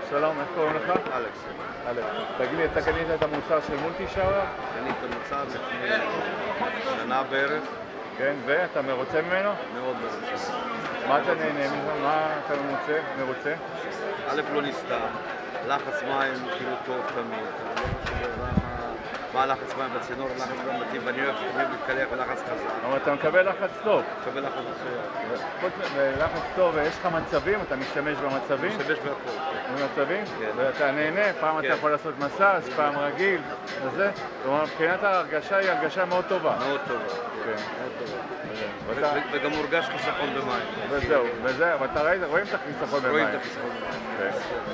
שלום, איך קוראים לך? אלכס. אלכס. תגיד לי, אתה קנית את המוצר של מולטי שאואר? קניתי את המוצר לפני שנה בערך. כן, ואתה מרוצה ממנו? מאוד מרוצה. מה אתה נהנה ממנו? מה אתה מרוצה? א', לא נסתם. לחץ מים כאילו טוב תמיד. מה לחץ מים בצינור, לחץ מים מתאים, ואני אוהב שתמיד מתקלח בלחץ חזק. אבל אתה מקבל לחץ טוב. מקבל לחץ מצוין. חוץ מלחץ טוב, יש לך מצבים? אתה משתמש במצבים? משתמש בהכל. במצבים? כן. ואתה נהנה? פעם אתה יכול לעשות מסאז', פעם רגיל, וזה? כלומר, מבחינת ההרגשה היא הרגשה מאוד טובה. מאוד טובה. כן. מאוד טובה. וגם מורגש חיסכון במים. וזהו, ואתה רואים את החיסכון במים. רואים את החיסכון במים.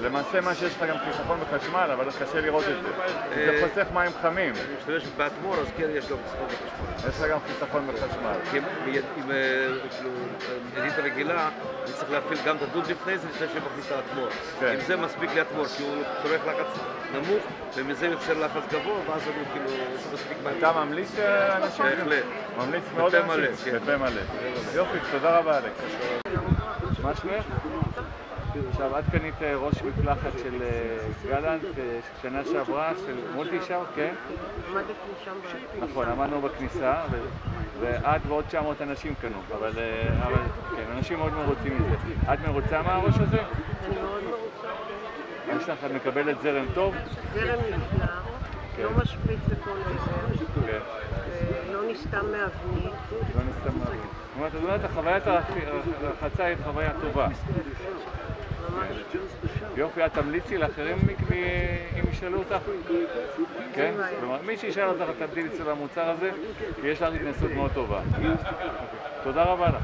למעשה מה שיש לך גם חיסכון בחשמל, אבל קשה לראות את זה. זה חוסך מים חמים. אני משתמש באטמור, אז כן יש גם חיסכון בחשמל. יש לך גם חיסכון בחשמל. כי עם ידית רגילה, אני צריך להפעיל גם את הדוד לפני זה, לפני שמכניס את האטמור. אם זה מספיק לאטמור, כי הוא צורך לחץ נמוך, ומזה יוצר לחץ גבוה, ואז הוא כאילו מספיק מים. אתה ממליץ לאנשים? בהחלט. ממליץ מאוד לאנשים? בפה מלא. יופי, תודה רבה אלכס. מה שמך? עכשיו, את קנית ראש מקלחת של גלנט שנה שעברה, של מולטי שאואר, כן? עמדתי שם בכניסה. נכון, עמדנו בכניסה, ואת ועוד 900 אנשים קנו, אבל כן, אנשים מאוד מרוצים מזה. את מרוצה מהראש הזה? אני מאוד מרוצה. יש לך, את מקבלת זרם טוב? זרם נפלא, לא משפריץ לכל עבר, כן. לא נסתם מאבנית. לא נסתם מאבנית. זאת אומרת, חוויית הרחצה היא חוויה טובה. יופי, את תמליצי לאחרים אם ישאלו אותך? כן? כלומר, מי שישאל אותך, תמליצי למוצר הזה, כי יש לנו התנסות מאוד טובה. תודה רבה לך.